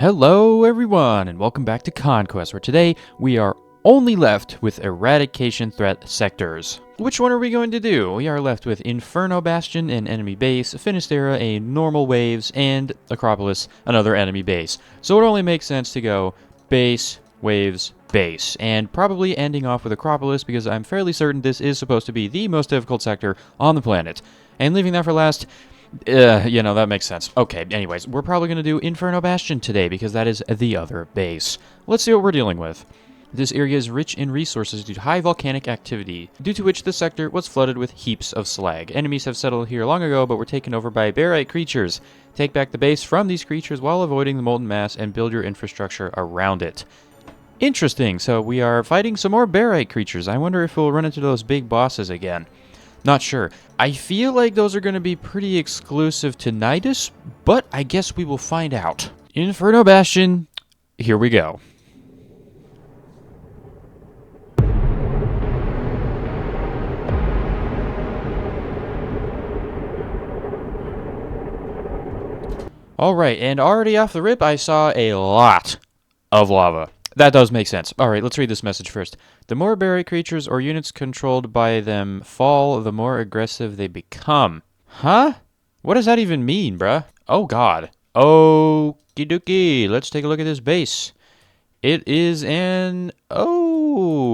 Hello everyone, and welcome back to Conquest, where today we are only left with eradication threat sectors. Which one are we going to do? We are left with Inferno Bastion, an enemy base, Finistera, a normal waves, and Acropolis, another enemy base. So it only makes sense to go base, waves, base, and probably ending off with Acropolis because I'm fairly certain this is supposed to be the most difficult sector on the planet. And leaving that for last, that makes sense. Okay, anyways, we're probably going to do Inferno Bastion today because that is the other base. Let's see what we're dealing with. This area is rich in resources due to high volcanic activity, due to which the sector was flooded with heaps of slag. Enemies have settled here long ago, but were taken over by barite creatures. Take back the base from these creatures while avoiding the molten mass and build your infrastructure around it. Interesting, so we are fighting some more barite creatures. I wonder if we'll run into those big bosses again. Not sure. I feel like those are going to be pretty exclusive to Nidus, but I guess we will find out. Inferno Bastion, here we go. Alright, and already off the rip, I saw a lot of lava. That does make sense. Alright, let's read this message first. The more barite creatures or units controlled by them fall, the more aggressive they become. Huh? What does that even mean, bruh? Oh god. Okie dokie. Let's take a look at this base. It is an... I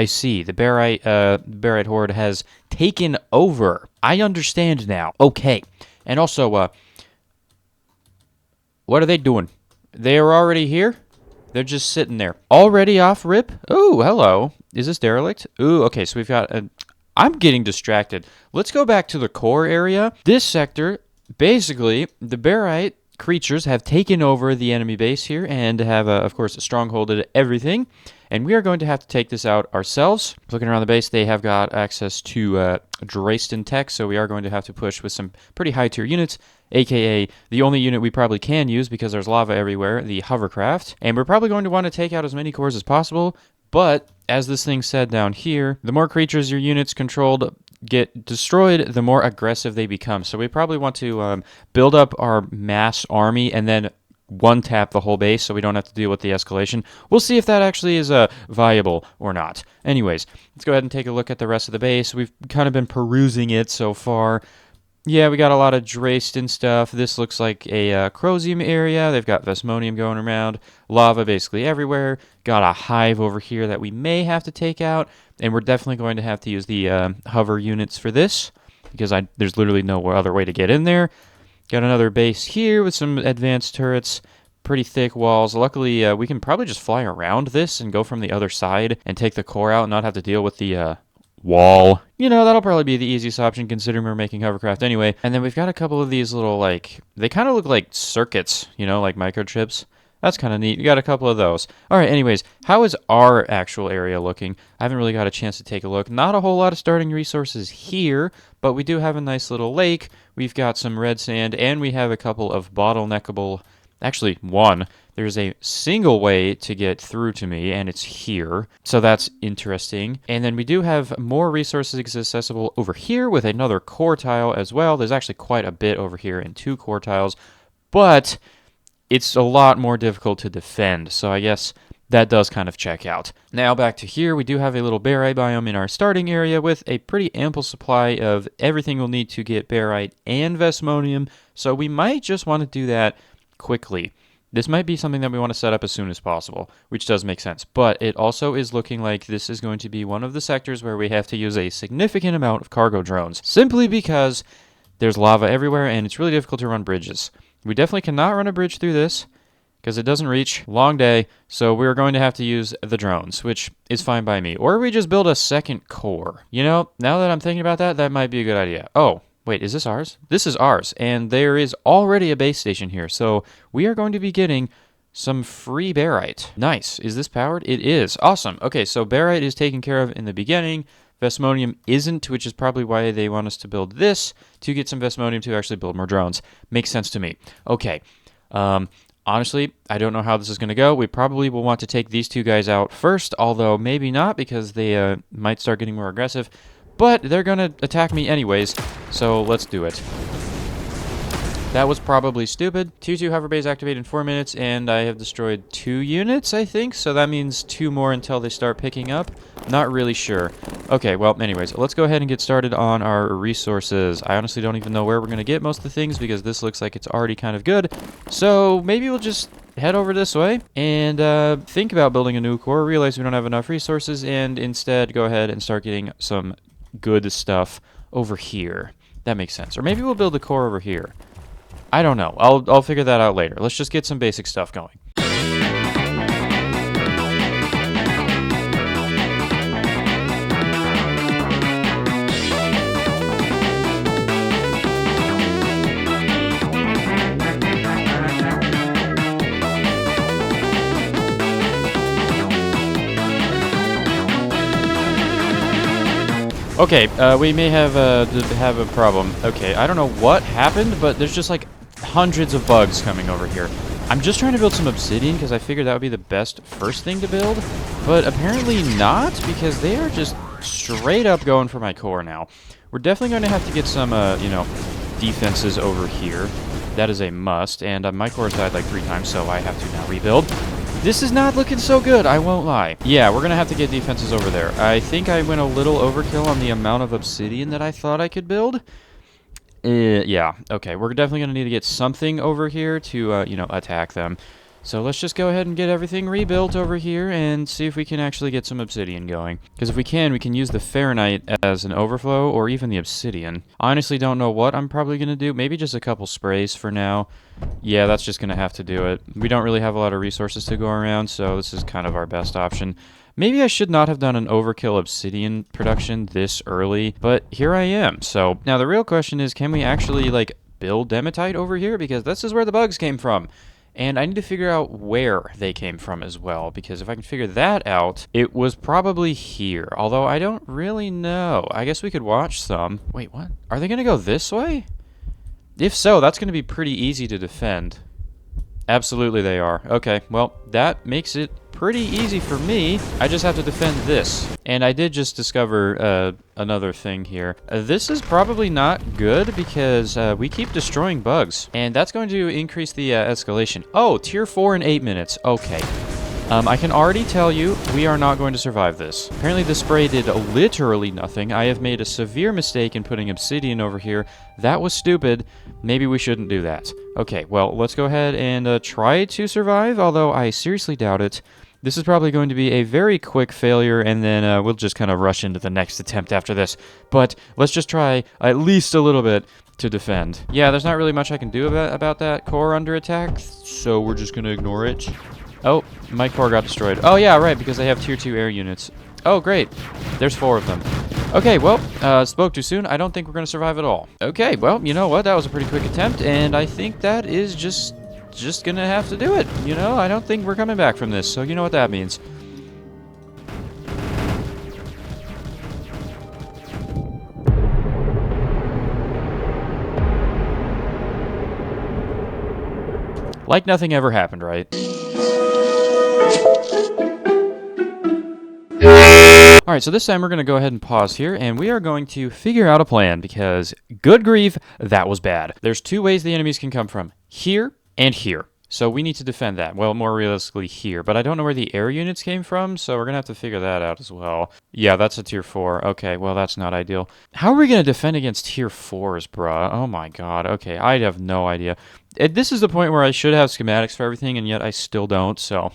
see. The barite horde has taken over. I understand now. Okay. And also, what are they doing? They are already here? They're just sitting there. Already off rip? Ooh, hello. Is this derelict? Ooh, okay, so we've got... I'm getting distracted. Let's go back to the core area. This sector, basically, the barite creatures have taken over the enemy base here and have, of course, strongholded everything. And we are going to have to take this out ourselves. Looking around the base, they have got access to Dresden tech, so we are going to have to push with some pretty high-tier units, aka the only unit we probably can use because there's lava everywhere, the hovercraft. And we're probably going to want to take out as many cores as possible, but as this thing said down here, the more creatures your units controlled get destroyed, the more aggressive they become. So we probably want to build up our mass army and then one-tap the whole base so we don't have to deal with the escalation. We'll see if that actually is viable or not. Anyways, let's go ahead and take a look at the rest of the base. We've kind of been perusing it so far. Yeah, we got a lot of Dresden stuff. This looks like a Chrozium area. They've got Vesmonium going around. Lava basically everywhere. Got a hive over here that we may have to take out. And we're definitely going to have to use the hover units for this because there's literally no other way to get in there. Got another base here with some advanced turrets, pretty thick walls. Luckily, we can probably just fly around this and go from the other side and take the core out and not have to deal with the wall. You know, that'll probably be the easiest option considering we're making hovercraft anyway. And then we've got a couple of these little, they kind of look like circuits, like microchips. That's kind of neat. We got a couple of those. All right, anyways, how is our actual area looking? I haven't really got a chance to take a look. Not a whole lot of starting resources here, but we do have a nice little lake. We've got some red sand, and we have a couple of bottleneckable... Actually, one. There's a single way to get through to me, and it's here. So that's interesting. And then we do have more resources accessible over here with another core tile as well. There's actually quite a bit over here in 2 core tiles, but it's a lot more difficult to defend, so I guess that does kind of check out. Now back to here, we do have a little barite biome in our starting area with a pretty ample supply of everything we'll need to get barite and Vesmonium, so we might just want to do that quickly. This might be something that we want to set up as soon as possible, which does make sense, but it also is looking like this is going to be one of the sectors where we have to use a significant amount of cargo drones, simply because there's lava everywhere and it's really difficult to run bridges. We definitely cannot run a bridge through this because it doesn't reach. Long day, so we're going to have to use the drones, which is fine by me. Or we just build a second core. Now that I'm thinking about that, that might be a good idea. Oh, wait, is this ours? This is ours, and there is already a base station here, so we are going to be getting some free barite. Nice. Is this powered? It is. Awesome. Okay, so barite is taken care of in the beginning. Vesmonium isn't, which is probably why they want us to build this, to get some Vesmonium to actually build more drones. Makes sense to me. Okay. Honestly, I don't know how this is going to go. We probably will want to take these 2 guys out first, although maybe not because they might start getting more aggressive. But they're going to attack me anyways, so let's do it. That was probably stupid. Tier 2 hover base activated in 4 minutes, and I have destroyed 2 units, I think. So that means 2 more until they start picking up. Not really sure. Okay, well, anyways, let's go ahead and get started on our resources. I honestly don't even know where we're going to get most of the things because this looks like it's already kind of good. So maybe we'll just head over this way and think about building a new core, realize we don't have enough resources, and instead go ahead and start getting some good stuff over here. That makes sense. Or maybe we'll build a core over here. I don't know. I'll figure that out later. Let's just get some basic stuff going. Okay, we may have a problem. Okay, I don't know what happened, but there's just like hundreds of bugs coming over here. I'm just trying to build some obsidian because I figured that would be the best first thing to build, but apparently not because they are just straight up going for my core now. We're definitely going to have to get some, defenses over here. That is a must, and my core died like 3 times, so I have to now rebuild. This is not looking so good, I won't lie. Yeah, we're going to have to get defenses over there. I think I went a little overkill on the amount of obsidian that I thought I could build. Yeah, okay, we're definitely going to need to get something over here to, attack them. So let's just go ahead and get everything rebuilt over here and see if we can actually get some obsidian going. Because if we can use the Fahrenheit as an overflow or even the obsidian. Honestly, don't know what I'm probably going to do. Maybe just a couple sprays for now. Yeah, that's just going to have to do it. We don't really have a lot of resources to go around, so this is kind of our best option. Maybe I should not have done an overkill obsidian production this early, but here I am. So now the real question is, can we actually, build Dematite over here? Because this is where the bugs came from. And I need to figure out where they came from as well, because if I can figure that out, it was probably here. Although I don't really know. I guess we could watch some. Wait, what? Are they going to go this way? If so, that's going to be pretty easy to defend. Absolutely they are. Okay, well, that makes it pretty easy for me. I just have to defend this. And I did just discover another thing here. This is probably not good because we keep destroying bugs. And that's going to increase the escalation. Oh, tier 4 in 8 minutes. Okay. I can already tell you we are not going to survive this. Apparently the spray did literally nothing. I have made a severe mistake in putting obsidian over here. That was stupid. Maybe we shouldn't do that. Okay, well, let's go ahead and try to survive, although I seriously doubt it. This is probably going to be a very quick failure, and then we'll just kind of rush into the next attempt after this. But let's just try at least a little bit to defend. Yeah, there's not really much I can do about that core under attack, so we're just going to ignore it. Oh, my core got destroyed. Oh, yeah, right, because they have tier 2 air units. Oh, great. There's 4 of them. Okay, well, spoke too soon. I don't think we're going to survive at all. Okay, well, you know what? That was a pretty quick attempt, and I think that is just gonna have to do it. I don't think we're coming back from this, so you know what that means. Like nothing ever happened, right? Alright, so this time we're going to go ahead and pause here, and we are going to figure out a plan, because, good grief, that was bad. There's 2 ways the enemies can come from. Here and here. So we need to defend that. Well, more realistically here. But I don't know where the air units came from, so we're going to have to figure that out as well. Yeah, that's a tier 4. Okay, well, that's not ideal. How are we going to defend against tier 4s, bruh? Oh my god. Okay, I have no idea. This is the point where I should have schematics for everything, and yet I still don't, so...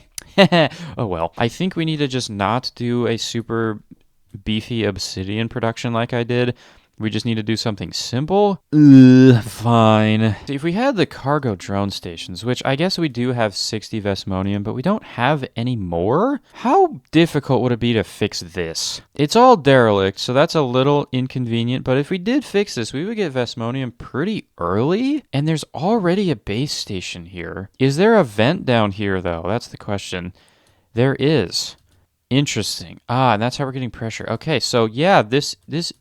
oh well. I think we need to just not do a super beefy obsidian production like I did. We just need to do something simple. Fine. If we had the cargo drone stations, which I guess we do have 60 Vesmonium, but we don't have any more? How difficult would it be to fix this? It's all derelict, so that's a little inconvenient, but if we did fix this, we would get Vesmonium pretty early, and there's already a base station here. Is there a vent down here, though? That's the question. There is. Interesting. And that's how we're getting pressure. Okay, so yeah, this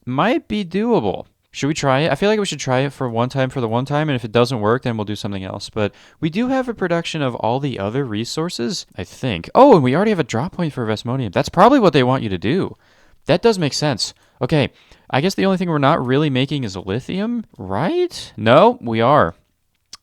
might be doable. Should we try it? I feel like we should try it for the one time, and if it doesn't work, then we'll do something else. But we do have a production of all the other resources, I think. Oh, and we already have a drop point for Vesmonium. That's probably what they want you to do. That does make sense. Okay, I guess the only thing we're not really making is lithium, right? No, we are.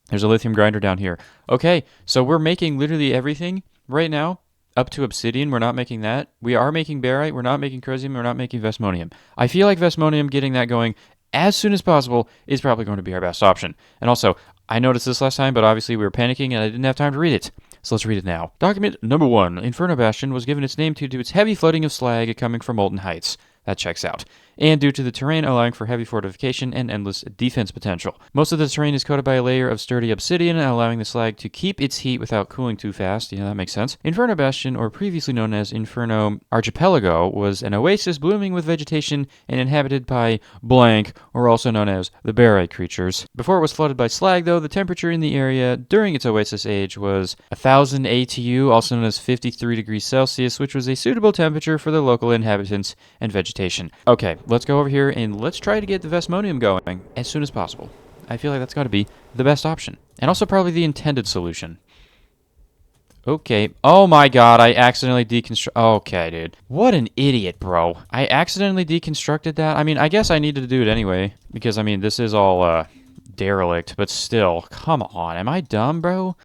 There's a lithium grinder down here. Okay, so we're making literally everything right now up to obsidian. We're not making that. We are making barite. We're not making chromium. We're not making vesmonium. I feel like vesmonium, getting that going as soon as possible, is probably going to be our best option. And also, I noticed this last time, but obviously we were panicking and I didn't have time to read it. So let's read it now. Document number 1. Inferno Bastion was given its name due to its heavy flooding of slag coming from molten heights. That checks out. And due to the terrain allowing for heavy fortification and endless defense potential. Most of the terrain is coated by a layer of sturdy obsidian, allowing the slag to keep its heat without cooling too fast. Yeah, that makes sense. Inferno Bastion, or previously known as Inferno Archipelago, was an oasis blooming with vegetation and inhabited by blank, or also known as the barite creatures. Before it was flooded by slag, though, the temperature in the area during its oasis age was 1000 ATU, also known as 53 degrees Celsius, which was a suitable temperature for the local inhabitants and vegetation. Okay, let's go over here and let's try to get the vesmonium going as soon as possible. I feel like that's got to be the best option. And also probably the intended solution. Okay. Oh my god, I accidentally Okay, dude. What an idiot, bro. I accidentally deconstructed that. I mean, I guess I needed to do it anyway. Because, I mean, this is all, derelict. But still, come on. Am I dumb, bro?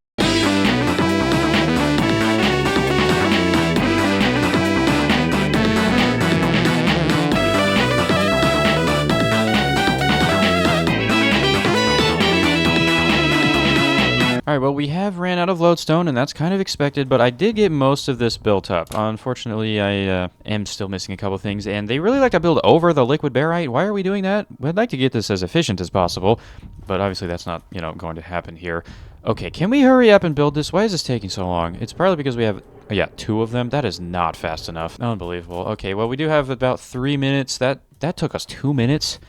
Alright, well, we have ran out of lodestone, and that's kind of expected, but I did get most of this built up. Unfortunately, I am still missing a couple things, and they really like to build over the liquid barite. Why are we doing that? I'd like to get this as efficient as possible, but obviously that's not, going to happen here. Okay, can we hurry up and build this? Why is this taking so long? It's probably because we have, yeah, 2 of them. That is not fast enough. Unbelievable. Okay, well, we do have about 3 minutes. That took us 2 minutes.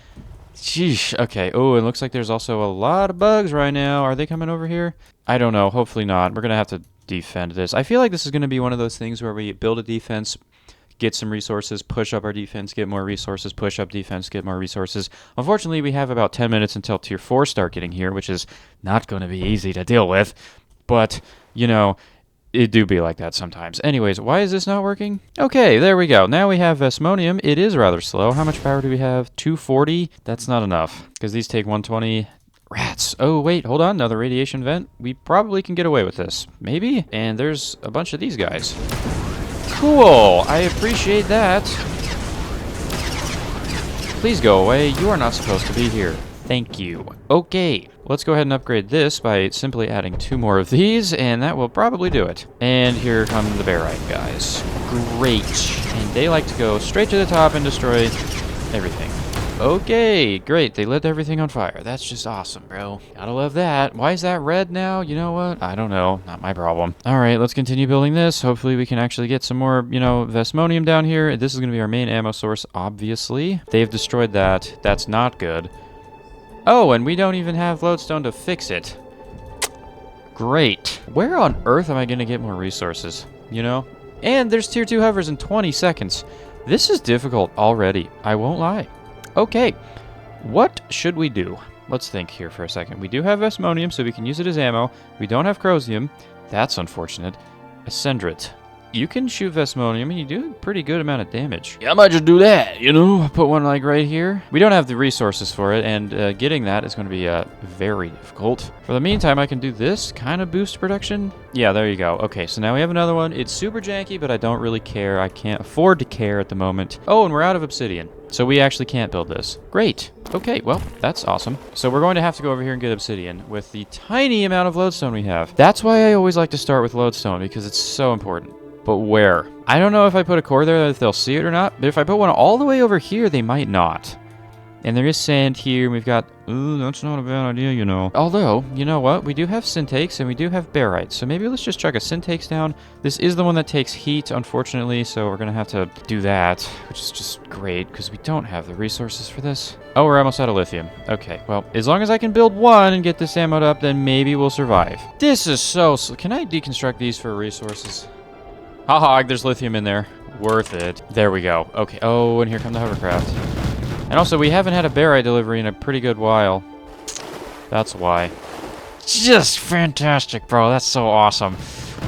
Sheesh. Okay. Oh, it looks like there's also a lot of bugs right now. Are they coming over here? I don't know. Hopefully not. We're going to have to defend this. I feel like this is going to be one of those things where we build a defense, get some resources, push up our defense, get more resources, push up defense, get more resources. Unfortunately, we have about 10 minutes until Tier 4 start getting here, which is not going to be easy to deal with. But, it do be like that sometimes. Anyways, why is this not working? Okay, there we go. Now we have vesmonium. It is rather slow. How much power do we have? 240? That's not enough, because these take 120. Rats. Oh, wait, hold on. Another radiation vent. We probably can get away with this. Maybe? And there's a bunch of these guys. Cool. I appreciate that. Please go away. You are not supposed to be here. Thank you. Okay, let's go ahead and upgrade this by simply adding 2 more of these, and that will probably do it. And here come the barite guys. Great. And they like to go straight to the top and destroy everything. Okay, great. They lit everything on fire. That's just awesome, bro. Gotta love that. Why is that red now? You know what? I don't know. Not my problem. All right, let's continue building this. Hopefully we can actually get some more, vesmonium down here. This is going to be our main ammo source, obviously. They've destroyed that. That's not good. Oh, and we don't even have lodestone to fix it. Great. Where on earth am I going to get more resources? And there's tier 2 hovers in 20 seconds. This is difficult already. I won't lie. Okay. What should we do? Let's think here for a second. We do have vesmonium, so we can use it as ammo. We don't have chromium. That's unfortunate. Ascendrit. You can shoot vesmonium, and you do a pretty good amount of damage. Yeah, I might just do that, Put one, right here. We don't have the resources for it, and getting that is going to be very difficult. For the meantime, I can do this, kind of boost production. Yeah, there you go. Okay, so now we have another one. It's super janky, but I don't really care. I can't afford to care at the moment. Oh, and we're out of obsidian, so we actually can't build this. Great. Okay, well, that's awesome. So we're going to have to go over here and get obsidian with the tiny amount of lodestone we have. That's why I always like to start with lodestone, because it's so important. But where? I don't know if I put a core there if they'll see it or not, but if I put one all the way over here, they might not. And there is sand here, and we've got... Ooh, that's not a bad idea, Although, you know what? We do have syntakes, and we do have barite, so maybe let's just chuck a syntakes down. This is the one that takes heat, unfortunately, so we're going to have to do that, which is just great, because we don't have the resources for this. Oh, we're almost out of lithium. Okay, well, as long as I can build one and get this ammoed up, then maybe we'll survive. This is so... Can I deconstruct these for resources? Haha, there's lithium in there. Worth it. There we go. Okay. Oh, and here come the hovercraft. And also, we haven't had a barite delivery in a pretty good while. That's why. Just fantastic, bro. That's so awesome.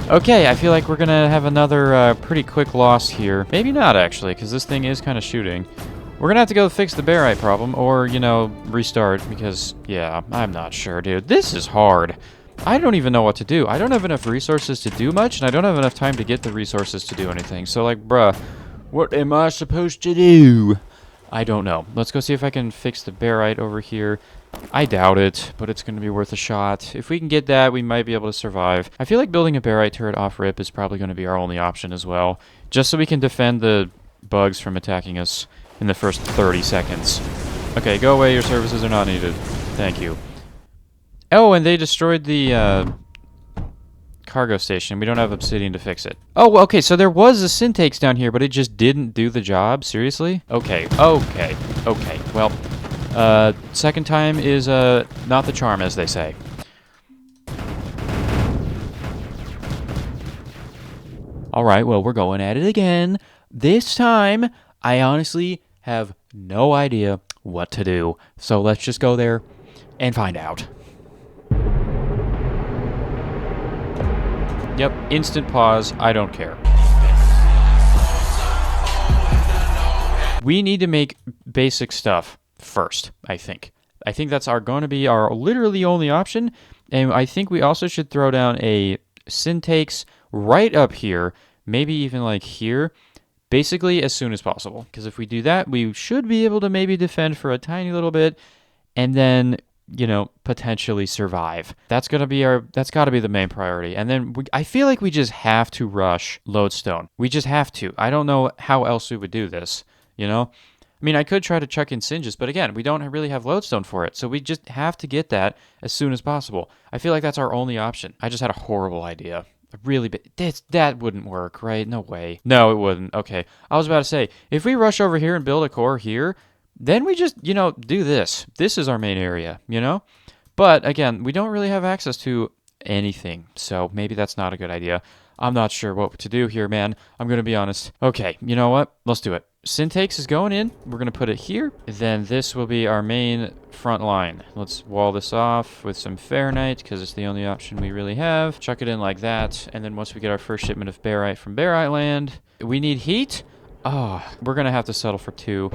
Okay, I feel like we're gonna have another pretty quick loss here. Maybe not, actually, because this thing is kind of shooting. We're gonna have to go fix the barite problem, or, you know, restart, because, yeah, I'm not sure, dude. This is hard. I don't even know what to do. I don't have enough resources to do much, and I don't have enough time to get the resources to do anything. So, like, bruh, what am I supposed to do? I don't know. Let's go see if I can fix the barite over here. I doubt it, but it's going to be worth a shot. If we can get that, we might be able to survive. I feel like building a barite turret off-rip is probably going to be our only option as well, just so we can defend the bugs from attacking us in the first 30 seconds. Okay, go away. Your services are not needed. Thank you. Oh, and they destroyed the cargo station. We don't have obsidian to fix it. Oh, okay, so there was a syntax down here, but it just didn't do the job? Seriously? Okay. Well, second time is not the charm, as they say. Alright, well, we're going at it again. This time, I honestly have no idea what to do. So let's just go there and find out. Yep, instant pause. I don't care. We need to make basic stuff first, I think. I think that's going to be our literally only option. And I think we also should throw down a syntax right up here, maybe even like here, basically as soon as possible. Because if we do that, we should be able to maybe defend for a tiny little bit, and then, you know, potentially survive. That's got to be the main priority. And then I feel like we just have to rush lodestone. We just have to. I don't know how else we would do this, you know? I mean, I could try to chuck in singes, but again, we don't really have lodestone for it. So we just have to get that as soon as possible. I feel like that's our only option. I just had a horrible idea. That wouldn't work, right? No way. No, it wouldn't. Okay. I was about to say, if we rush over here and build a core here, then we just, you know, do this. This is our main area, you know? But, again, we don't really have access to anything, so maybe that's not a good idea. I'm not sure what to do here, man. I'm going to be honest. Okay, you know what? Let's do it. Syntax is going in. We're going to put it here. Then this will be our main front line. Let's wall this off with some Fahrenheit, because it's the only option we really have. Chuck it in like that, and then once we get our first shipment of barite from Barite Land, we need heat? Oh, we're going to have to settle for 2.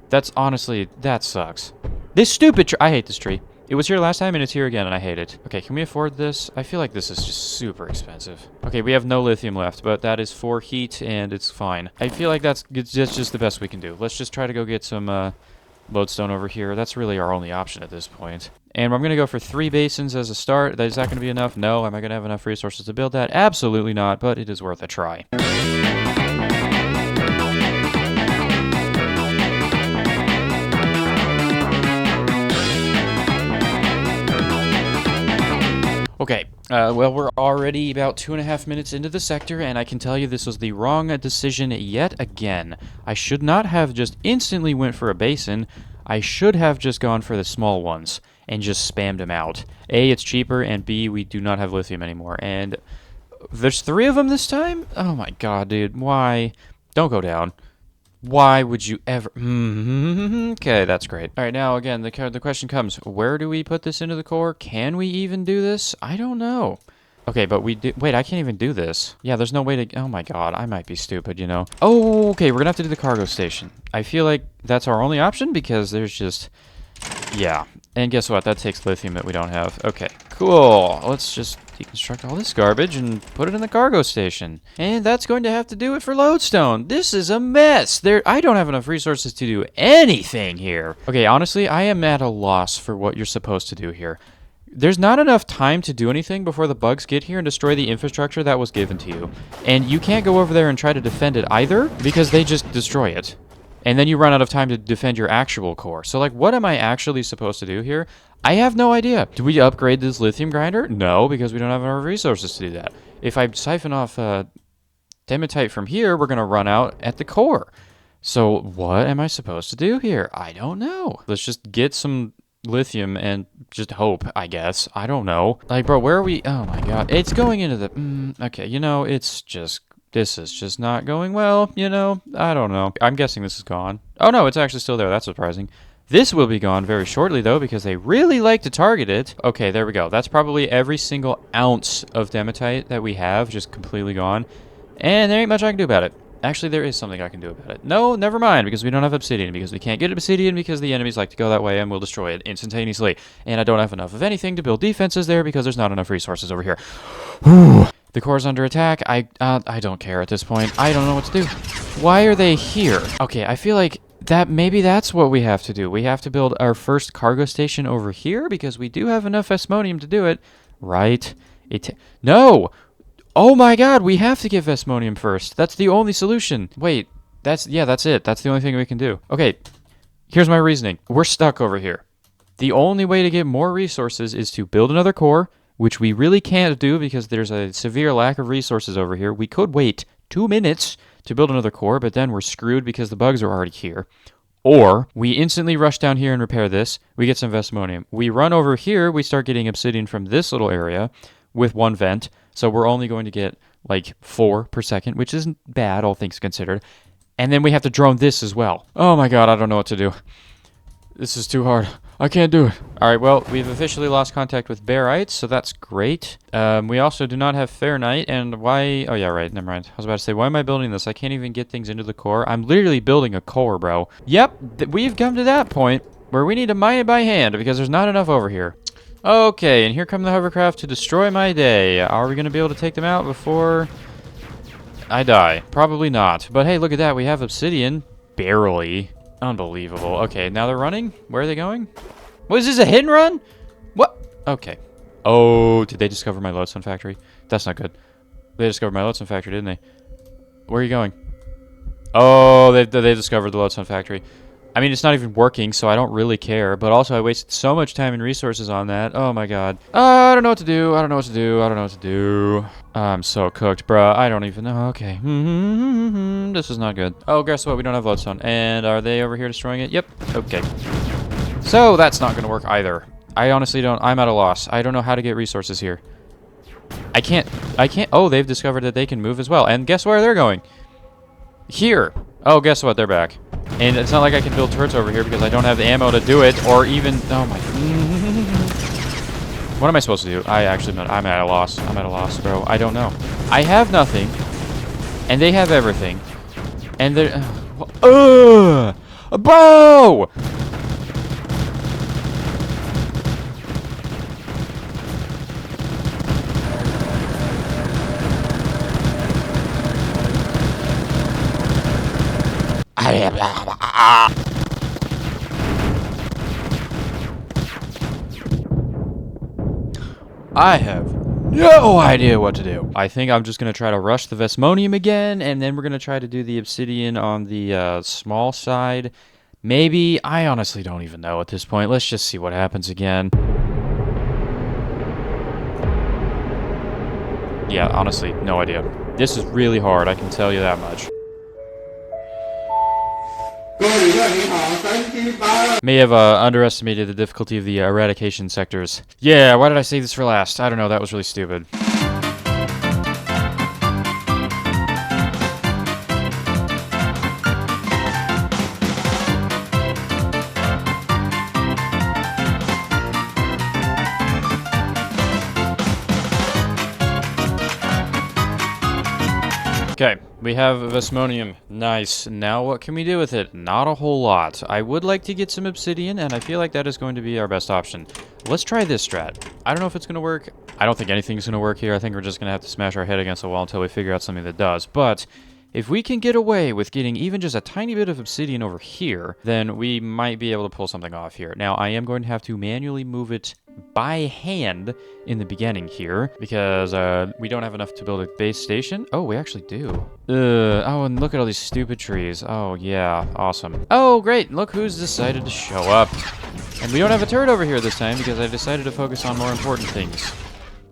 That's honestly, that sucks. This stupid tree. I hate this tree. It was here last time and it's here again and I hate it. Okay, can we afford this? I feel like this is just super expensive. Okay, we have no lithium left, but that is 4 heat and it's fine. I feel like that's just the best we can do. Let's just try to go get some lodestone over here. That's really our only option at this point. And I'm going to go for 3 basins as a start. Is that going to be enough? No. Am I going to have enough resources to build that? Absolutely not, but it is worth a try. Okay, well, we're already about 2.5 minutes into the sector, and I can tell you this was the wrong decision yet again. I should not have just instantly went for a basin. I should have just gone for the small ones and just spammed them out. A, it's cheaper, and B, we do not have lithium anymore. And there's 3 of them this time? Oh my god, dude, why? Don't go down. Why would you ever? Okay, that's great. All right, now again, the question comes: where do we put this into the core? Can we even do this? I don't know. Okay, but we do. Wait, I can't even do this. Yeah, there's no way to. Oh my god, I might be stupid, you know. Oh, okay, we're gonna have to do the cargo station. I feel like that's our only option because there's just. Yeah, and guess what? That takes lithium that we don't have. Okay, cool. Let's just deconstruct all this garbage and put it in the cargo station. And that's going to have to do it for lodestone. This is a mess. I don't have enough resources to do anything here. Okay, honestly, I am at a loss for what you're supposed to do here. There's not enough time to do anything before the bugs get here and destroy the infrastructure that was given to you. And you can't go over there and try to defend it either because they just destroy it. And then you run out of time to defend your actual core. So, like, what am I actually supposed to do here? I have no idea. Do we upgrade this lithium grinder? No, because we don't have enough resources to do that. If I siphon off dematite from here, we're going to run out at the core. So, what am I supposed to do here? I don't know. Let's just get some lithium and just hope, I guess. I don't know. Like, bro, where are we? Oh, my God. It's going into the... okay, you know, it's just... This is just not going well, you know? I don't know. I'm guessing this is gone. Oh, no, it's actually still there. That's surprising. This will be gone very shortly, though, because they really like to target it. Okay, there we go. That's probably every single ounce of dematite that we have just completely gone. And there ain't much I can do about it. Actually, there is something I can do about it. No, never mind, because we don't have obsidian, because we can't get obsidian because the enemies like to go that way and we'll destroy it instantaneously. And I don't have enough of anything to build defenses there because there's not enough resources over here. The core's under attack. I don't care at this point. I don't know what to do. Why are they here? Okay, I feel like maybe that's what we have to do. We have to build our first cargo station over here because we do have enough Vesmonium to do it. Right? No! Oh my god, we have to get Vesmonium first. That's the only solution. Wait, that's it. That's the only thing we can do. Okay, here's my reasoning. We're stuck over here. The only way to get more resources is to build another core, which we really can't do because there's a severe lack of resources over here. We could wait 2 minutes to build another core, but then we're screwed because the bugs are already here. Or we instantly rush down here and repair this. We get some Vesmonium. We run over here. We start getting obsidian from this little area with one vent. So we're only going to get like 4 per second, which isn't bad, all things considered. And then we have to drone this as well. Oh my god, I don't know what to do. This is too hard. I can't do it. Alright, well, we've officially lost contact with Barites, so that's great. We also do not have Fairnite, and why... Oh yeah, right, never mind. I was about to say, why am I building this? I can't even get things into the core. I'm literally building a core, bro. Yep, we've come to that point where we need to mine it by hand because there's not enough over here. Okay, and here come the hovercraft to destroy my day. Are we going to be able to take them out before I die? Probably not. But hey, look at that. We have obsidian. Barely. Unbelievable. Okay, now they're running. Where are they going? What, is this a hit and run? What? Okay. Oh, did they discover my lodestone factory? That's not good. They discovered my lodestone factory, didn't they? Where are you going? Oh, they discovered the lodestone factory. I mean, it's not even working, so I don't really care. But also, I wasted so much time and resources on that. Oh, my God. I don't know what to do. I don't know what to do. I don't know what to do. I'm so cooked, bruh. I don't even know. Okay. This is not good. Oh, guess what? We don't have lodestone. And are they over here destroying it? Yep. Okay. So, that's not going to work either. I honestly don't. I'm at a loss. I don't know how to get resources here. I can't. Oh, they've discovered that they can move as well. And guess where they're going? Here. Oh, guess what? They're back. And it's not like I can build turrets over here because I don't have the ammo to do it, or even... Oh, my... What am I supposed to do? I'm at a loss. I'm at a loss, bro. I don't know. I have nothing, and they have everything, and they're... Bro! I have no idea what to do. I think I'm just going to try to rush the Vesmonium again, and then we're going to try to do the obsidian on the small side. Maybe. I honestly don't even know at this point. Let's just see what happens again. Yeah, honestly, no idea. This is really hard, I can tell you that much. May have underestimated the difficulty of the eradication sectors. Yeah, why did I save this for last? I don't know, that was really stupid. Okay, we have Vesmonium. Nice. Now what can we do with it? Not a whole lot. I would like to get some obsidian, and I feel like that is going to be our best option. Let's try this strat. I don't know if it's going to work. I don't think anything's going to work here. I think we're just going to have to smash our head against the wall until we figure out something that does. But if we can get away with getting even just a tiny bit of obsidian over here, then we might be able to pull something off here. Now, I am going to have to manually move it by hand in the beginning here because we don't have enough to build a base station. Oh, we actually do. Oh, and look at all these stupid trees. Oh, yeah. Awesome. Oh, great. Look who's decided to show up. And we don't have a turret over here this time because I decided to focus on more important things.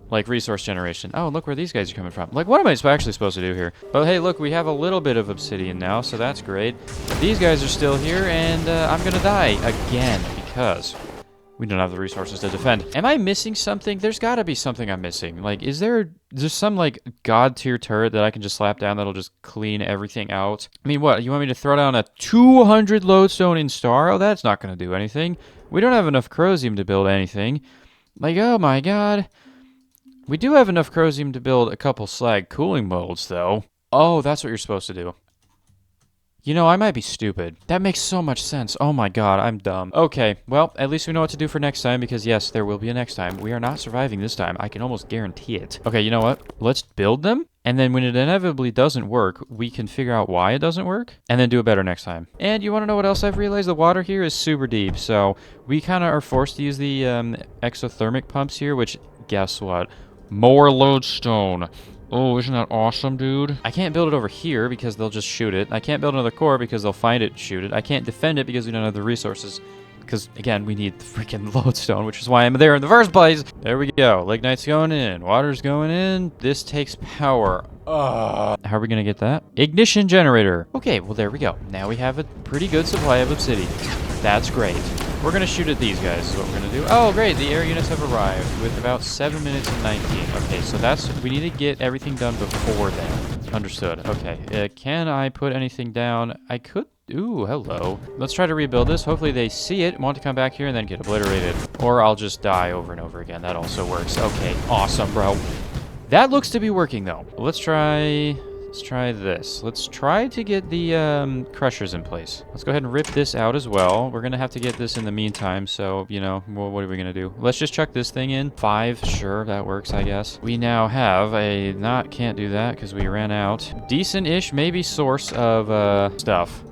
Like resource generation. Oh, look where these guys are coming from. Like, what am I actually supposed to do here? But hey, look, we have a little bit of obsidian now, so that's great. These guys are still here, and I'm gonna die again because we don't have the resources to defend. Am I missing something? There's gotta be something I'm missing. Like, is there just some, like, god tier turret that I can just slap down that'll just clean everything out? I mean, what? You want me to throw down a 200 lodestone in star? Oh, that's not gonna do anything. We don't have enough chromium to build anything. Like, oh my god. We do have enough chromium to build a couple slag cooling molds, though. Oh, that's what you're supposed to do. You know, I might be stupid. That makes so much sense. Oh my god, I'm dumb. Okay, well, at least we know what to do for next time, because yes, there will be a next time. We are not surviving this time. I can almost guarantee it. Okay, you know what? Let's build them, and then when it inevitably doesn't work, we can figure out why it doesn't work, and then do it better next time. And you want to know what else I've realized? The water here is super deep, so we kind of are forced to use the exothermic pumps here, which, guess what? More lodestone. Oh, isn't that awesome, dude? I can't build it over here because they'll just shoot it. I can't build another core because they'll find it and shoot it. I can't defend it because we don't have the resources. Because, again, we need the freaking lodestone, which is why I'm there in the first place. There we go. Lignite's going in. Water's going in. This takes power. How are we going to get that? Ignition generator. Okay, well, there we go. Now we have a pretty good supply of obsidian. That's great. We're going to shoot at these guys is what we're going to do. Oh, great. The air units have arrived with about 7 minutes and 19. Okay, so we need to get everything done before then. Understood. Okay. Can I put anything down? I could. Ooh, hello. Let's try to rebuild this. Hopefully they see it, want to come back here, and then get obliterated. Or I'll just die over and over again. That also works. Okay, awesome, bro. That looks to be working, though. Let's try this. Let's try to get the crushers in place. Let's go ahead and rip this out as well. We're going to have to get this in the meantime, so, you know, well, what are we going to do? Let's just chuck this thing in. 5, sure, that works, I guess. We now have a... can't do that because we ran out. Decent-ish, maybe, source of stuff.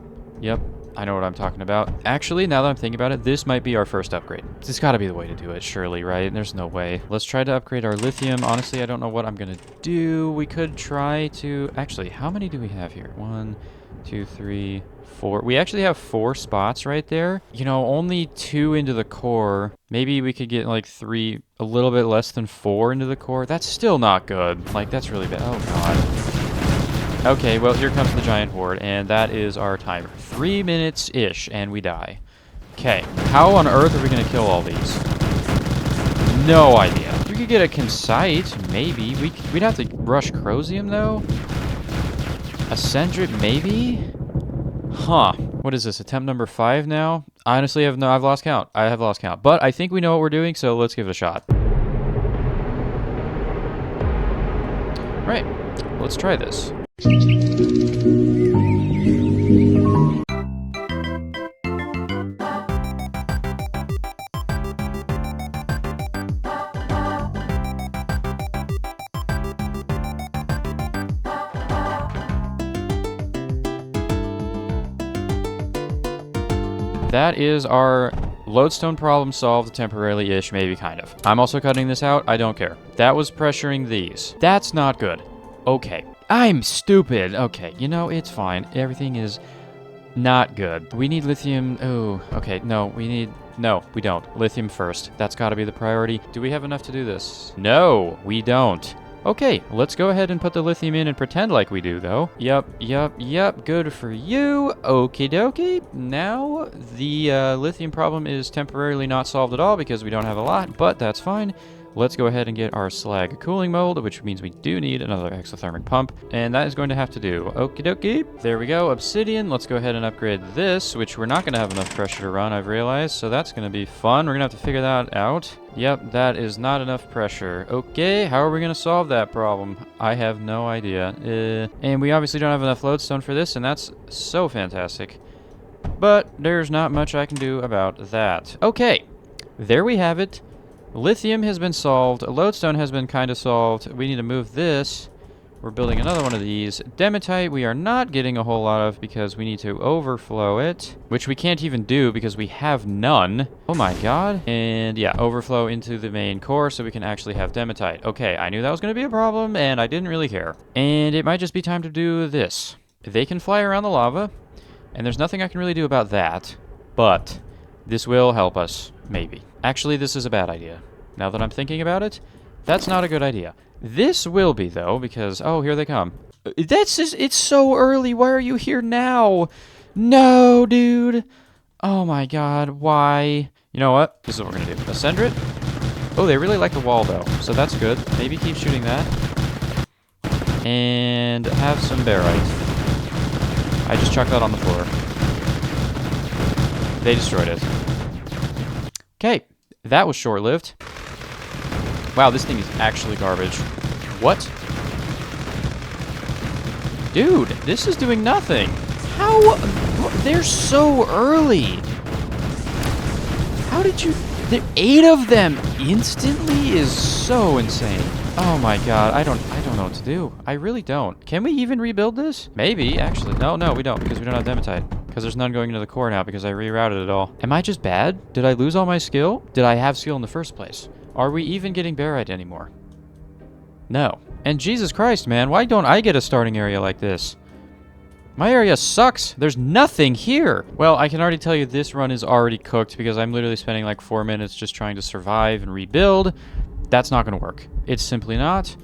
Yep, I know what I'm talking about. Actually, now that I'm thinking about it, this might be our first upgrade. This has got to be the way to do it, surely, right? There's no way. Let's try to upgrade our lithium. Honestly, I don't know what I'm going to do. We could try to... Actually, how many do we have here? 1, 2, 3, 4. We actually have 4 spots right there. You know, only 2 into the core. Maybe we could get like 3, a little bit less than 4 into the core. That's still not good. Like, that's really bad. Oh, God. Okay, well, here comes the giant horde, and that is our timer. 3 minutes-ish, and we die. Okay, how on earth are we going to kill all these? No idea. We could get a concite, maybe. We'd have to rush Crosium, though. A Sendrit, maybe? Huh. What is this, attempt number 5 now? Honestly, I've lost count. I have lost count. But I think we know what we're doing, so let's give it a shot. Right. Let's try this. That is our lodestone problem solved temporarily-ish, maybe kind of. I'm also cutting this out. I don't care. That was pressuring these. That's not good. Okay. I'm stupid. Okay, you know, it's fine. Everything is not good. We need lithium. Oh, okay. No, we don't. Lithium first. That's got to be the priority. Do we have enough to do this? No, we don't. Okay, let's go ahead and put the lithium in and pretend like we do, though. Yep. Good for you. Okie dokie. Now, the lithium problem is temporarily not solved at all because we don't have a lot, but that's fine. Let's go ahead and get our slag cooling mold, which means we do need another exothermic pump, and that is going to have to do. Okie dokie. There we go. Obsidian. Let's go ahead and upgrade this, which we're not going to have enough pressure to run, I've realized, so that's going to be fun. We're going to have to figure that out. Yep, that is not enough pressure. Okay, how are we going to solve that problem? I have no idea. And we obviously don't have enough lodestone for this, and that's so fantastic. But there's not much I can do about that. Okay, there we have it. Lithium has been solved. Lodestone has been kind of solved. We need to move this. We're building another one of these. Dematite we are not getting a whole lot of because we need to overflow it, which we can't even do because we have none. Oh my god. And yeah, overflow into the main core so we can actually have dematite. Okay, I knew that was going to be a problem and I didn't really care. And it might just be time to do this. They can fly around the lava, and there's nothing I can really do about that, but this will help us, maybe. Actually, this is a bad idea. Now that I'm thinking about it, that's not a good idea. This will be, though, because... Oh, here they come. It's so early. Why are you here now? No, dude. Oh, my God. Why? You know what? This is what we're going to do. Ascend it. Oh, they really like the wall, though, so that's good. Maybe keep shooting that. And have some barite. I just chucked that on the floor. They destroyed it. Okay, that was short-lived. Wow, this thing is actually garbage. What? Dude, this is doing nothing. How? They're so early. How did you... 8 of them instantly is so insane. Oh my god, I don't know what to do. I really don't. Can we even rebuild this? Maybe, actually. No, we don't, because we don't have Dematite. Because there's none going into the core now, because I rerouted it all. Am I just bad? Did I lose all my skill? Did I have skill in the first place? Are we even getting Barite anymore? No. And Jesus Christ, man, why don't I get a starting area like this? My area sucks. There's nothing here. Well, I can already tell you this run is already cooked because I'm literally spending like 4 minutes just trying to survive and rebuild. That's not going to work. It's simply not.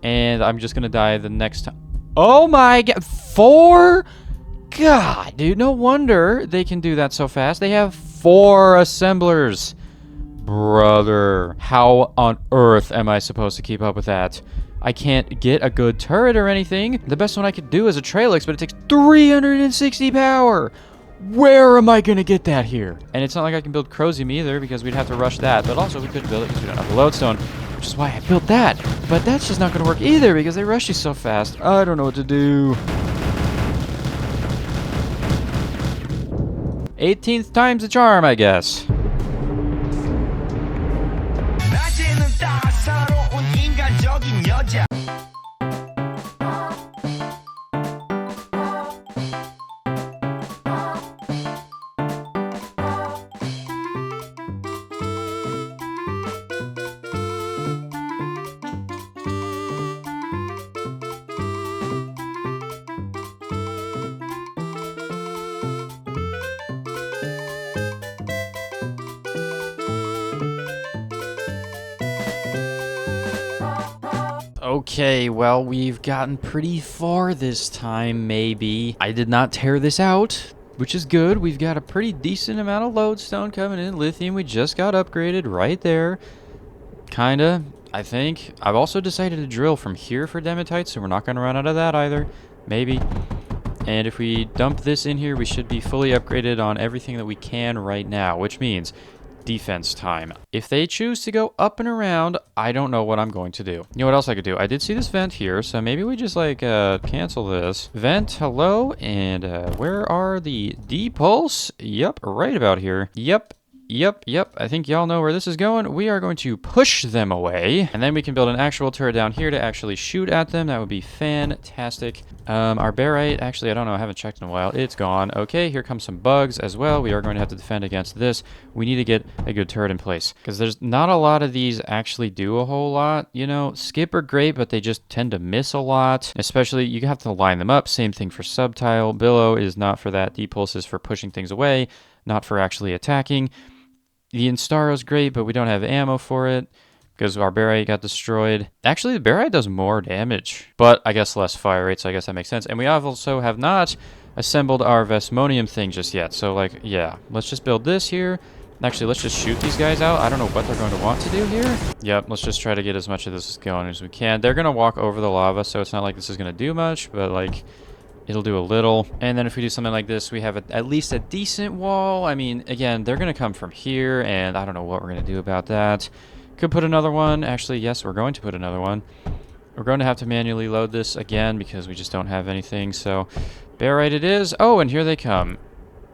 And I'm just going to die the next time. Oh my god. 4? God, dude, no wonder they can do that so fast. They have 4 assemblers. Brother, how on earth am I supposed to keep up with that? I can't get a good turret or anything. The best one I could do is a Tralix, but it takes 360 power. Where am I going to get that here? And it's not like I can build Crozium either, because we'd have to rush that. But also, we couldn't build it because we don't have the lodestone, which is why I built that. But that's just not going to work either, because they rush you so fast. I don't know what to do. 18th time's the charm, I guess. Okay, well, we've gotten pretty far this time, maybe. I did not tear this out, which is good. We've got a pretty decent amount of lodestone coming in. Lithium, we just got upgraded right there. Kinda, I think. I've also decided to drill from here for Dematite, so we're not going to run out of that either. Maybe. And if we dump this in here, we should be fully upgraded on everything that we can right now, which means defense time. If they choose to go up and around, I don't know what I'm going to do. You know what else I could do? I did see this vent here, so maybe we just like cancel this. Vent, hello, and where are the D-pulse? Yep, right about here. Yep. I think y'all know where this is going. We are going to push them away, and then we can build an actual turret down here to actually shoot at them. That would be fantastic. Our barite, actually, I don't know. I haven't checked in a while. It's gone. Okay, here comes some bugs as well. We are going to have to defend against this. We need to get a good turret in place, because there's not a lot of these actually do a whole lot. You know, skip are great, but they just tend to miss a lot. Especially, you have to line them up. Same thing for subtile. Billow is not for that. D-pulse is for pushing things away, not for actually attacking. The Instaro's great, but we don't have ammo for it because our barite got destroyed. Actually, the barite does more damage, but I guess less fire rate, so I guess that makes sense. And we also have not assembled our Vesmonium thing just yet. So, like, yeah, let's just build this here. Actually, let's just shoot these guys out. I don't know what they're going to want to do here. Yep, let's just try to get as much of this going as we can. They're going to walk over the lava, so it's not like this is going to do much, but, like, it'll do a little. And then if we do something like this, we have at least a decent wall. I mean, again, they're going to come from here, and I don't know what we're going to do about that. Could put another one. Actually, yes, we're going to put another one. We're going to have to manually load this again because we just don't have anything. So, barite it is. Oh, and here they come.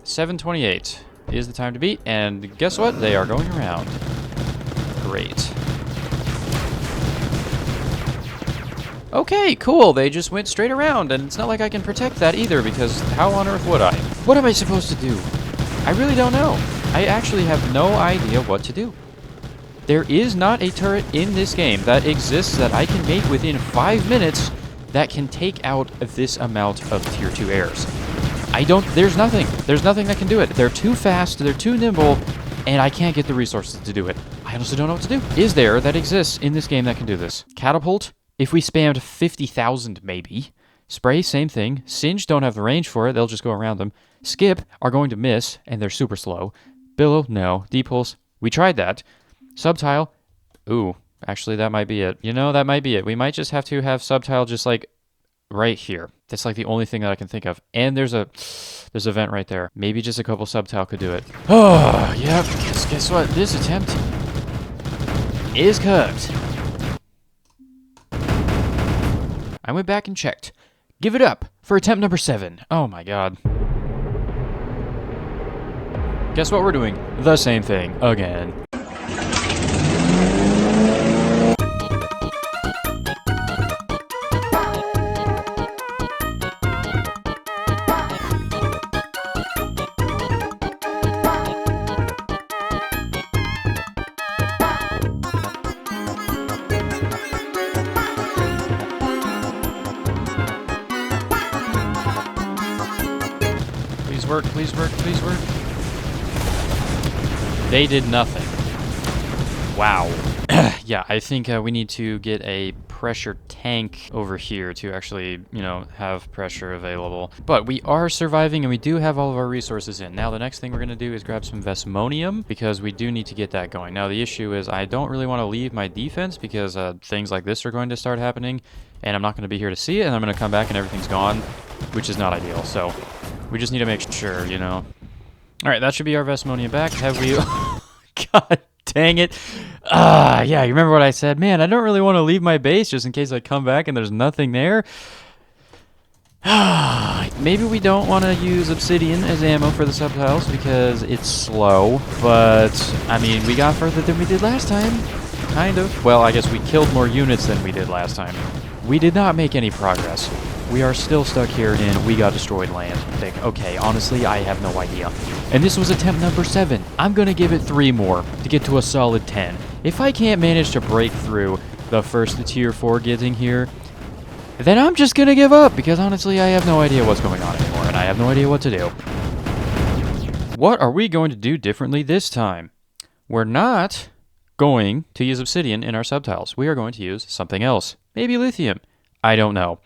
7:28 is the time to beat. And guess what? They are going around. Great. Okay, cool. They just went straight around, and it's not like I can protect that either, because how on earth would I? What am I supposed to do? I really don't know. I actually have no idea what to do. There is not a turret in this game that exists that I can make within 5 minutes that can take out this amount of tier 2 airs. There's nothing. There's nothing that can do it. They're too fast, they're too nimble, and I can't get the resources to do it. I honestly don't know what to do. Is there that exists in this game that can do this? Catapult? If we spammed 50,000, maybe. Spray, same thing. Singe don't have the range for it. They'll just go around them. Skip are going to miss, and they're super slow. Billow, no. D-pulse, we tried that. Subtile, ooh, actually, that might be it. You know, that might be it. We might just have to have subtile just, like, right here. That's, like, the only thing that I can think of. And there's a vent right there. Maybe just a couple subtile could do it. Oh, yep. Guess what? This attempt is cooked. I went back and checked. Give it up for attempt number 7. Oh my god. Guess what we're doing? The same thing again. Please work, please work. They did nothing. Wow. Yeah, I think we need to get a pressure tank over here to actually, you know, have pressure available. But we are surviving and we do have all of our resources in. Now the next thing we're going to do is grab some Vesmonium because we do need to get that going. Now the issue is I don't really want to leave my defense because things like this are going to start happening and I'm not going to be here to see it and I'm going to come back and everything's gone, which is not ideal. So we just need to make sure, you know. All right, that should be our Vesmonium back. Have we... God dang it. Yeah, you remember what I said? Man, I don't really want to leave my base just in case I come back and there's nothing there. Maybe we don't want to use obsidian as ammo for the subtiles because it's slow. But, I mean, we got further than we did last time. Kind of. Well, I guess we killed more units than we did last time. We did not make any progress. We are still stuck here in we got destroyed land. Okay, honestly, I have no idea. And this was attempt number 7. I'm gonna give it 3 more to get to a solid 10. If I can't manage to break through the first tier 4 getting here, then I'm just gonna give up because honestly, I have no idea what's going on anymore and I have no idea what to do. What are we going to do differently this time? We're not going to use obsidian in our subtiles. We are going to use something else. Maybe lithium. I don't know.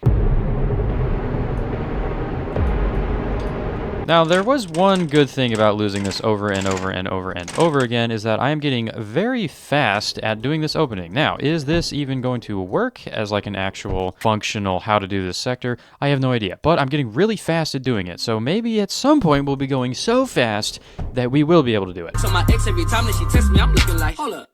Now, there was one good thing about losing this over and over and over and over again is that I am getting very fast at doing this opening. Now, is this even going to work as like an actual functional how to do this sector? I have no idea, but I'm getting really fast at doing it. So maybe at some point we'll be going so fast that we will be able to do it. So my ex, every time that she texts me, I'm looking like, hold up.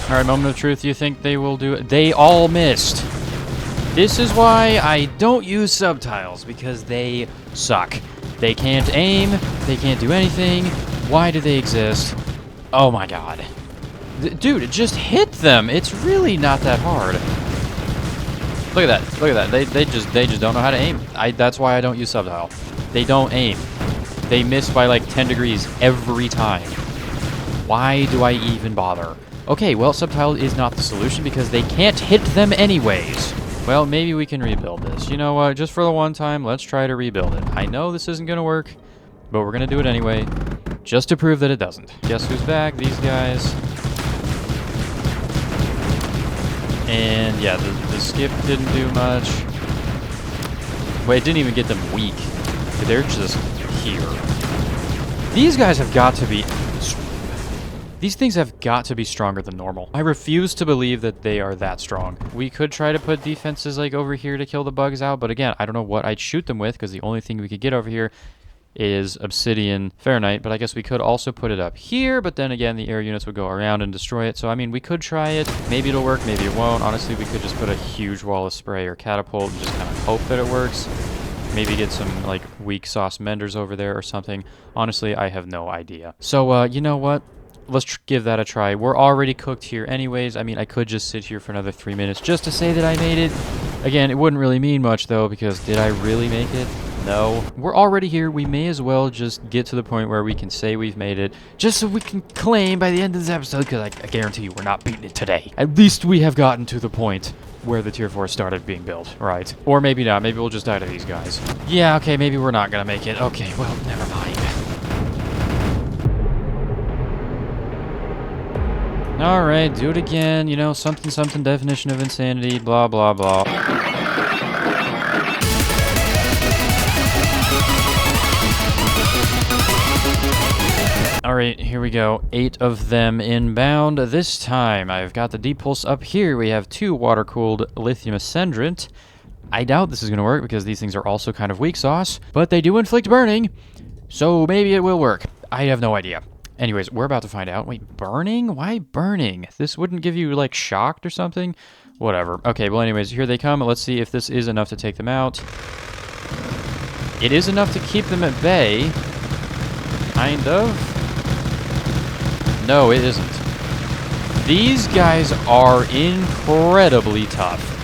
All right, moment of truth, you think they will do it? They all missed. This is why I don't use subtiles, because they suck. They can't aim, they can't do anything. Why do they exist? Oh my god. Dude, just hit them. It's really not that hard. Look at that, look at that. They just don't know how to aim. That's why I don't use subtile. They don't aim. They miss by like 10 degrees every time. Why do I even bother? Okay, well, subtile is not the solution because they can't hit them anyways. Well, maybe we can rebuild this. You know what? Just for the one time, let's try to rebuild it. I know this isn't going to work, but we're going to do it anyway, just to prove that it doesn't. Guess who's back? These guys. And yeah, the skip didn't do much. Wait, it didn't even get them weak. They're just here. These guys have got to be... These things have got to be stronger than normal. I refuse to believe that they are that strong. We could try to put defenses like over here to kill the bugs out, but again, I don't know what I'd shoot them with because the only thing we could get over here is obsidian Fahrenheit, but I guess we could also put it up here, but then again, the air units would go around and destroy it. So, I mean, we could try it. Maybe it'll work, maybe it won't. Honestly, we could just put a huge wall of spray or catapult and just kind of hope that it works. Maybe get some, like, weak sauce menders over there or something. Honestly, I have no idea. So, you know what? Let's give that a try. We're already cooked here anyways. I mean, I could just sit here for another 3 minutes just to say that I made it. Again, it wouldn't really mean much, though, because did I really make it? No. We're already here. We may as well just get to the point where we can say we've made it, just so we can claim by the end of this episode, because I guarantee you we're not beating it today. At least we have gotten to the point where the tier 4 started being built, right? Or maybe not. Maybe we'll just die to these guys. Yeah, okay, maybe we're not gonna make it. Okay, well, never mind. Alright, do it again. You know, something, something, definition of insanity, blah, blah, blah. Alright, here we go. 8 of them inbound. This time, I've got the deep pulse up here. We have 2 water-cooled lithium ascendrant. I doubt this is going to work because these things are also kind of weak sauce, but they do inflict burning. So maybe it will work. I have no idea. Anyways, we're about to find out. Wait, burning? Why burning? This wouldn't give you, like, shocked or something? Whatever. Okay, well, anyways, here they come. Let's see if this is enough to take them out. It is enough to keep them at bay. Kind of. No, it isn't. These guys are incredibly tough.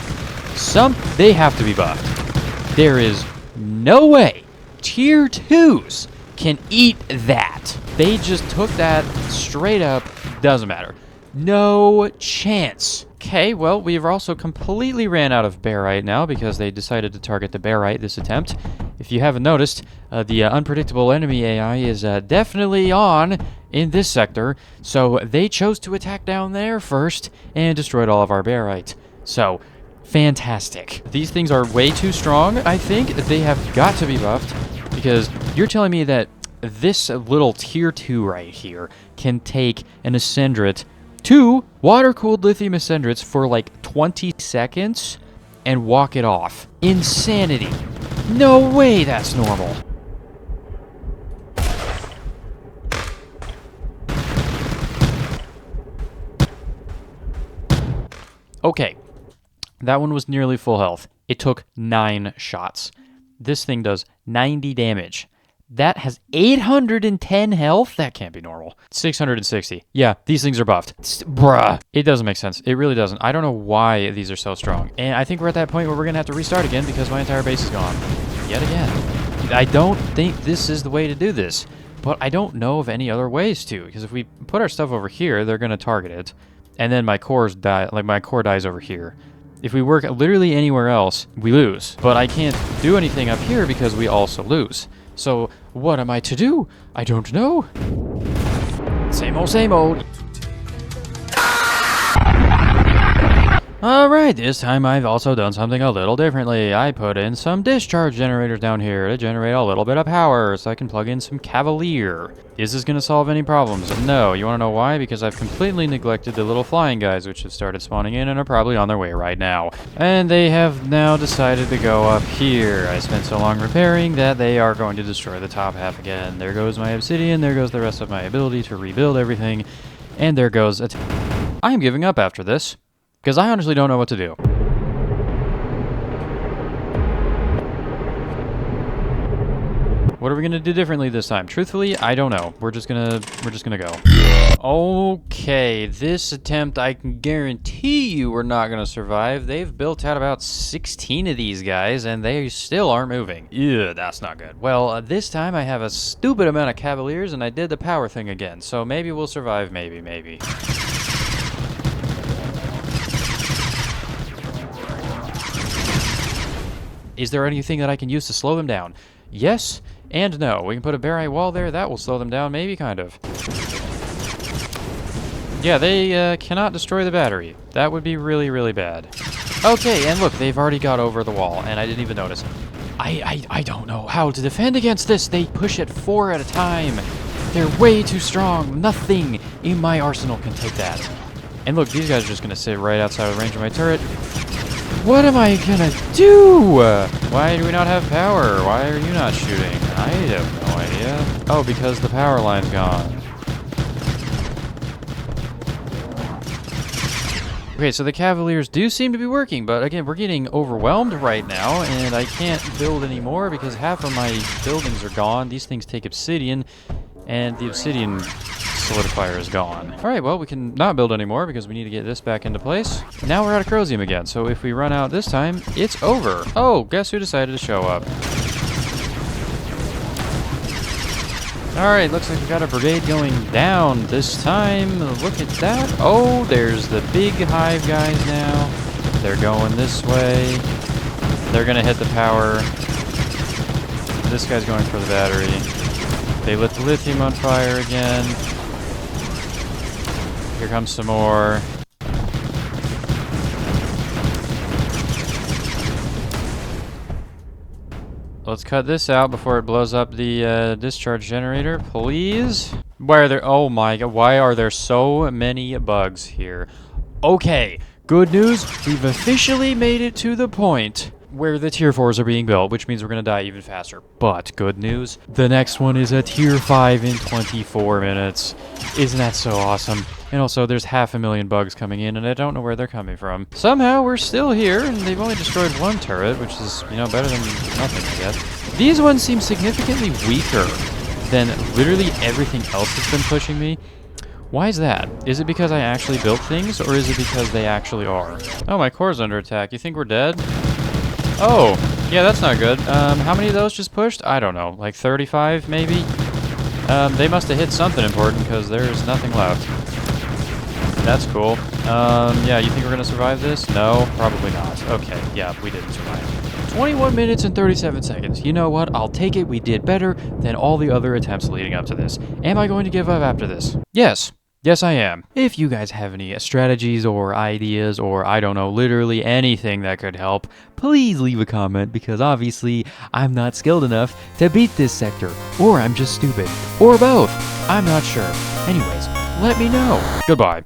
They have to be buffed. There is no way tier 2s can eat that. They just took that straight up. Doesn't matter. No chance. Okay, well, we've also completely ran out of barite now because they decided to target the barite this attempt. If you haven't noticed, the unpredictable enemy AI is definitely on in this sector, so they chose to attack down there first and destroyed all of our barite. So, fantastic. These things are way too strong, I think. They have got to be buffed because you're telling me that this little tier 2 right here can take an Ascendrit, 2 water-cooled lithium Ascendrits for like 20 seconds and walk it off. Insanity. No way that's normal. Okay, that one was nearly full health. It took 9 shots. This thing does 90 damage. That has 810 health? That can't be normal. 660. Yeah, these things are buffed. Bruh. It doesn't make sense. It really doesn't. I don't know why these are so strong. And I think we're at that point where we're going to have to restart again because my entire base is gone. Yet again. I don't think this is the way to do this. But I don't know of any other ways to. Because if we put our stuff over here, they're going to target it. And then my cores die. Like, my core dies over here. If we work literally anywhere else, we lose. But I can't do anything up here because we also lose. So, what am I to do? I don't know. Same old, same old. Alright, this time I've also done something a little differently. I put in some discharge generators down here to generate a little bit of power so I can plug in some Cavalier. Is this going to solve any problems? No. You want to know why? Because I've completely neglected the little flying guys which have started spawning in and are probably on their way right now. And they have now decided to go up here. I spent so long repairing that they are going to destroy the top half again. There goes my obsidian, there goes the rest of my ability to rebuild everything, and there goes I am giving up after this. Because I honestly don't know what to do. What are we gonna do differently this time? Truthfully, I don't know. We're just gonna go. Okay, this attempt I can guarantee you we're not gonna survive. They've built out about 16 of these guys and they still aren't moving. Ew, that's not good. Well, this time I have a stupid amount of Cavaliers and I did the power thing again. So maybe we'll survive, maybe. Is there anything that I can use to slow them down? Yes and no. We can put a barite wall there. That will slow them down, maybe, kind of. Yeah, they cannot destroy the battery. That would be really, really bad. Okay, and look, they've already got over the wall, and I didn't even notice. I don't know how to defend against this. They push it 4 at a time. They're way too strong. Nothing in my arsenal can take that. And look, these guys are just going to sit right outside of the range of my turret. What am I gonna do? Why do we not have power? Why are you not shooting? I have no idea. Oh, because the power line's gone. Okay, so the Cavaliers do seem to be working, but again, we're getting overwhelmed right now, and I can't build anymore because half of my buildings are gone. These things take obsidian, and the obsidian solidifier is gone. Alright, well, we can not build anymore because we need to get this back into place. Now we're out of Crosium again, so if we run out this time, it's over. Oh, guess who decided to show up? Alright, looks like we got a brigade going down this time. Look at that. Oh, there's the big hive guys now. They're going this way. They're gonna hit the power. This guy's going for the battery. They lit the lithium on fire again. Here comes some more. Let's cut this out before it blows up the discharge generator, please. Why are there? Oh my god! Why are there so many bugs here? Okay, good news. We've officially made it to the point where the tier 4s are being built, which means we're going to die even faster. But good news, the next one is a tier 5 in 24 minutes. Isn't that so awesome? And also, there's 500,000 bugs coming in, and I don't know where they're coming from. Somehow, we're still here, and they've only destroyed one turret, which is, you know, better than nothing, I guess. These ones seem significantly weaker than literally everything else that's been pushing me. Why is that? Is it because I actually built things, or is it because they actually are? Oh, my core's under attack. You think we're dead? Oh, yeah, that's not good. How many of those just pushed? I don't know, like 35, maybe? They must have hit something important, because there's nothing left. That's cool. Yeah, you think we're gonna survive this? No, probably not. Okay, yeah, we didn't survive. 21 minutes and 37 seconds. You know what? I'll take it. We did better than all the other attempts leading up to this. Am I going to give up after this? Yes. Yes, I am. If you guys have any strategies or ideas or, I don't know, literally anything that could help, please leave a comment, because obviously I'm not skilled enough to beat this sector. Or I'm just stupid. Or both. I'm not sure. Anyways, let me know. Goodbye.